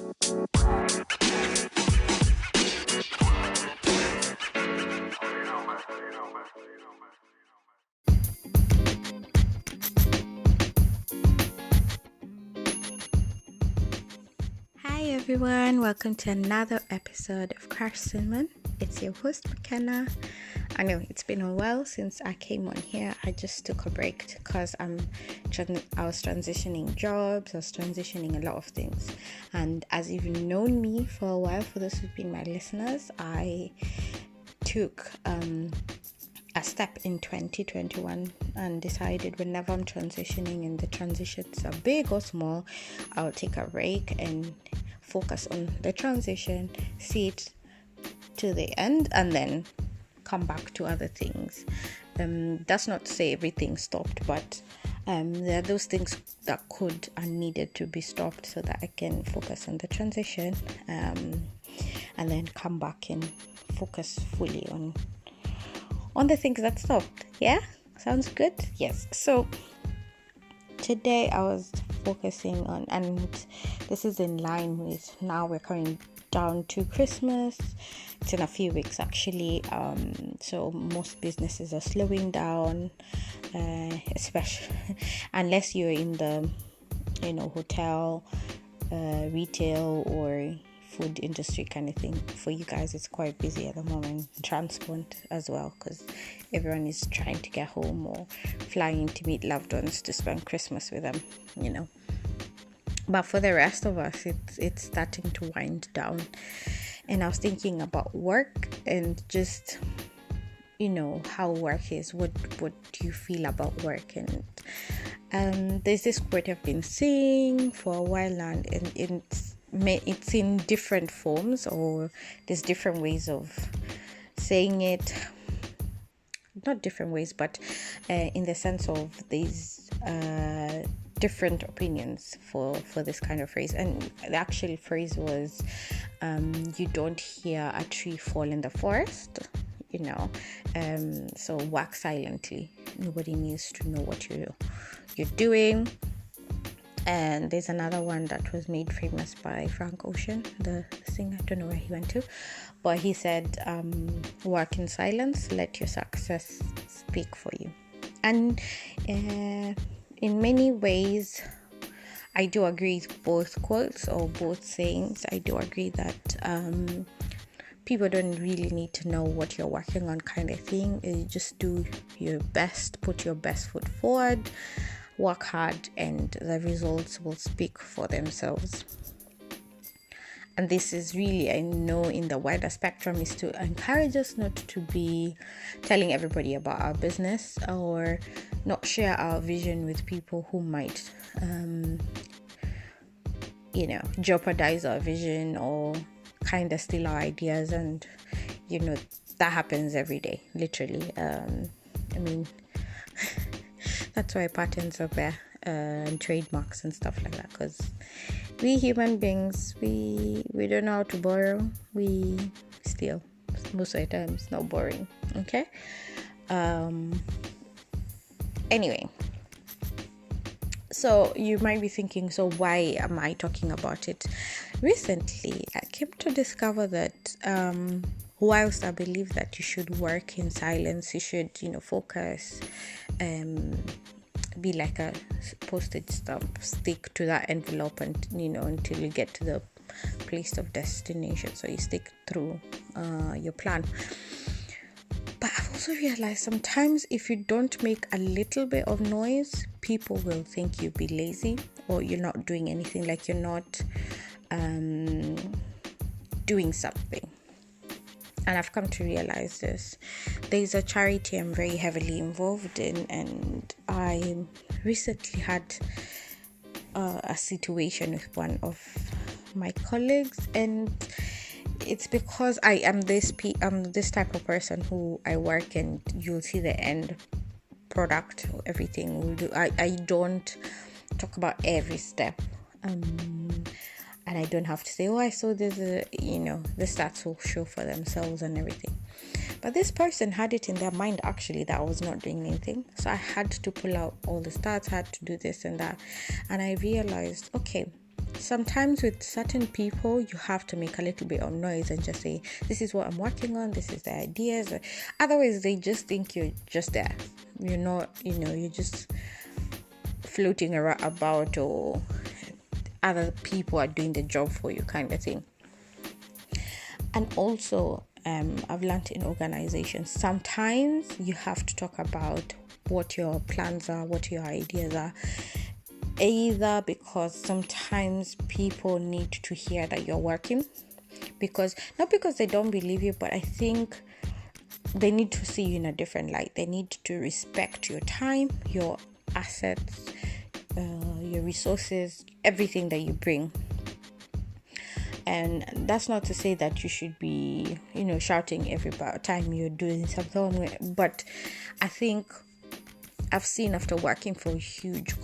Hi everyone, welcome to another episode of Crash Cinnamon. It's your host McKenna. I know it's been a while since I came on here. I just took a break because I was transitioning jobs, I was transitioning a lot of things. And as you've known me for a while, for those who've been my listeners, I took a step in 2021 and decided whenever I'm transitioning and the transitions are big or small, I'll take a break and focus on the transition, see it to the end, and then come back to other things. That's not to say everything stopped, but there are those things that could and needed to be stopped so that I can focus on the transition, and then come back and focus fully on the things that stopped. Yeah, sounds good. Yes. So today I was focusing on, and this is in line with, now we're coming down to Christmas. It's in a few weeks actually. So most businesses are slowing down, especially unless you're in the hotel, retail, or food industry kind of thing. For you guys, it's quite busy at the moment. Transport as well, because everyone is trying to get home or flying to meet loved ones to spend Christmas with them, But for the rest of us, it's starting to wind down. And I was thinking about work and just how work is. What do you feel about work? And there's this quote I've been seeing for a while now, and it's in different forms, or there's different ways of saying it. Not different ways, but in the sense of these different opinions for this kind of phrase. And the actual phrase was, you don't hear a tree fall in the forest, so work silently. Nobody needs to know what you're doing. And there's another one that was made famous by Frank Ocean, the singer. I don't know where he went to, but he said, work in silence, let your success speak for you. And in many ways, I do agree with both quotes or both sayings. I do agree that people don't really need to know what you're working on, kind of thing. You just do your best, put your best foot forward, work hard, and the results will speak for themselves. And this is really, I know, in the wider spectrum, is to encourage us not to be telling everybody about our business, or not share our vision with people who might jeopardize our vision or kind of steal our ideas. And that happens every day, literally. That's why patents are there, and trademarks and stuff like that, because we human beings, we don't know how to borrow. We steal most of the time. It's not boring. Okay. Anyway, so you might be thinking, so why am I talking about it? Recently I came to discover that whilst I believe that you should work in silence, you should focus, be like a postage stamp, stick to that envelope, and until you get to the place of destination, so you stick through your plan. But I've also realized sometimes if you don't make a little bit of noise, people will think you be lazy, or you're not doing anything, like you're not doing something. And I've come to realize this. There's a charity I'm very heavily involved in, and I recently had a situation with one of my colleagues, and it's because I am this type of person who I work, and you'll see the end product, everything we'll do. I don't talk about every step. And I don't have to say, I saw this, the stats will show for themselves and everything. But this person had it in their mind, actually, that I was not doing anything. So I had to pull out all the stats, had to do this and that. And I realized, okay, sometimes with certain people, you have to make a little bit of noise and just say, this is what I'm working on, this is the ideas. Otherwise, they just think you're just there. You're not, you're just floating around about, or other people are doing the job for you, kind of thing. And also, I've learned in organizations, sometimes you have to talk about what your plans are, what your ideas are, either because sometimes people need to hear that you're working, not because they don't believe you, but I think they need to see you in a different light. They need to respect your time, your assets, your resources, everything that you bring. And that's not to say that you should be, shouting every time you're doing something. But I think I've seen, after working for huge,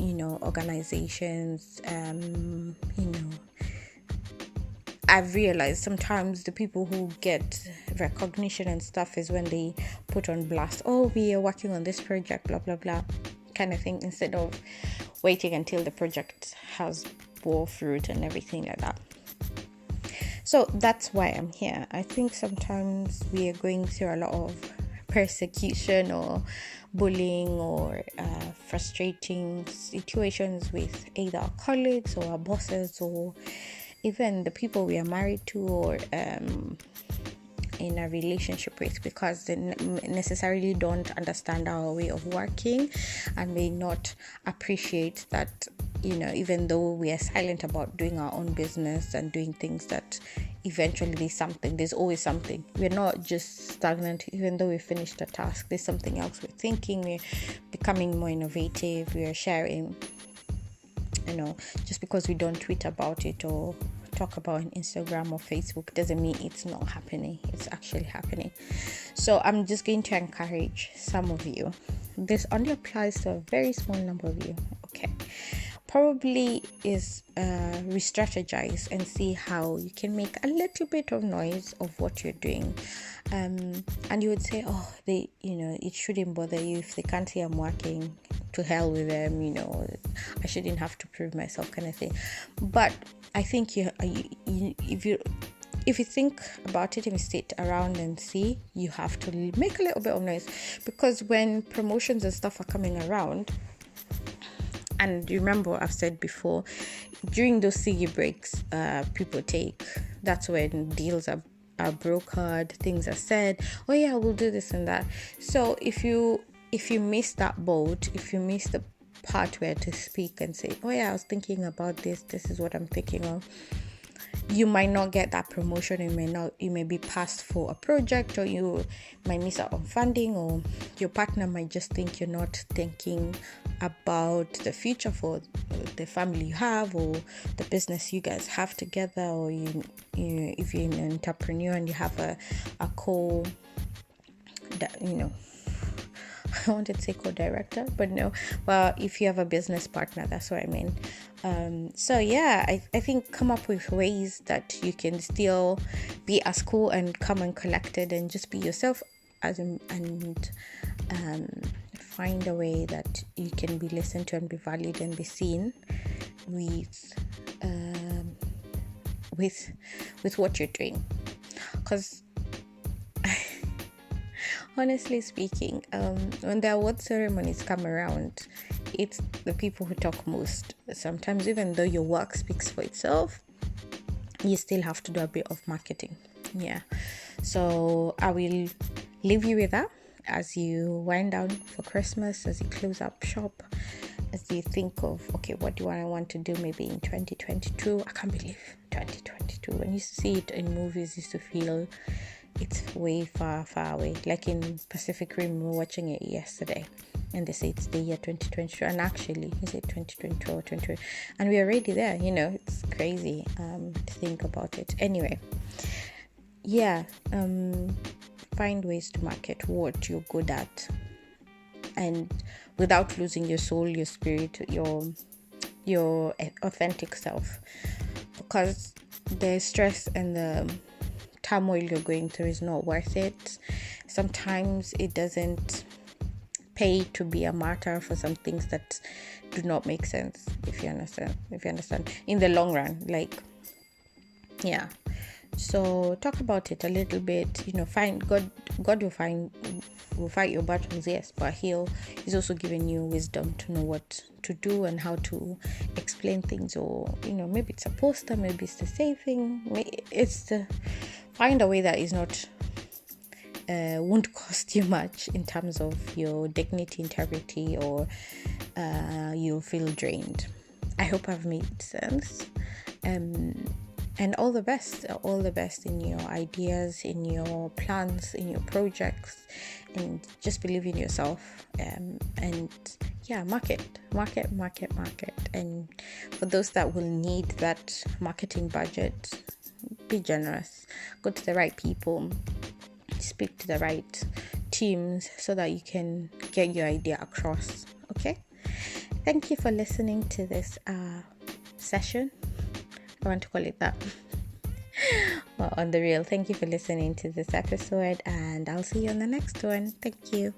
organizations, I've realized sometimes the people who get recognition and stuff is when they put on blast, oh, we are working on this project, blah, blah, blah, kind of thing, instead of waiting until the project has bore fruit and everything like that. So that's why I'm here. I think sometimes we are going through a lot of persecution or bullying or frustrating situations with either our colleagues or our bosses, or even the people we are married to or in a relationship with, because they necessarily don't understand our way of working and may not appreciate that, even though we are silent about doing our own business and doing things, that eventually there's always something. We're not just stagnant. Even though we finished a task, there's something else we're thinking. We're becoming more innovative. We're sharing. Just because we don't tweet about it or talk about on Instagram or Facebook doesn't mean it's not happening. It's actually happening. So I'm just going to encourage some of you. This only applies to a very small number of you. Okay. Probably is re-strategize and see how you can make a little bit of noise of what you're doing. And you would say, it shouldn't bother you if they can't see I'm working. To hell with them, I shouldn't have to prove myself, kind of thing. But I think if you think about it, if you sit around and see, you have to make a little bit of noise, because when promotions and stuff are coming around, and remember I've said before, during those ciggy breaks, people take, that's when deals are brokered, things are said, oh yeah, we'll do this and that. So if you miss that boat, if you miss the part where to speak and say, oh yeah, I was thinking about this is what I'm thinking of, you might not get that promotion. You may be passed for a project, or you might miss out on funding, or your partner might just think you're not thinking about the future for the family you have, or the business you guys have together, or if you're an entrepreneur and you have a co that I wanted to say co-director, but no. Well, if you have a business partner, that's what I mean. So yeah, I think come up with ways that you can still be as cool and calm and collected and just be yourself, and find a way that you can be listened to and be valued and be seen with what you're doing. Because honestly speaking, when the award ceremonies come around, it's the people who talk most. Sometimes, even though your work speaks for itself, you still have to do a bit of marketing. Yeah. So I will leave you with that as you wind down for Christmas, as you close up shop, as you think of, okay, what do I want to do maybe in 2022? I can't believe 2022. When you see it in movies, you used to feel it's way far away. Like in Pacific Rim, we were watching it yesterday, and they say it's the year 2022, and actually is it 2022 or 2020, and we're already there. It's crazy to think about it. Anyway, yeah, find ways to market what you're good at, and without losing your soul, your spirit, your authentic self, because the stress and the turmoil you're going through is not worth it. Sometimes it doesn't pay to be a martyr for some things that do not make sense, if you understand in the long run. Like, yeah. So talk about it a little bit. Find God will fight your battles, yes, but he's also giving you wisdom to know what to do and how to explain things. Or maybe it's a poster, maybe it's the same thing. It's to find a way that is not won't cost you much in terms of your dignity, integrity, or you'll feel drained. I hope I've made sense. And all the best in your ideas, in your plans, in your projects, and just believe in yourself. And yeah, market. And for those that will need that marketing budget, be generous. Go to the right people, speak to the right teams so that you can get your idea across. Okay? Thank you for listening to this session. I want to call it that. Well, on the real, thank you for listening to this episode, and I'll see you on the next one. Thank you.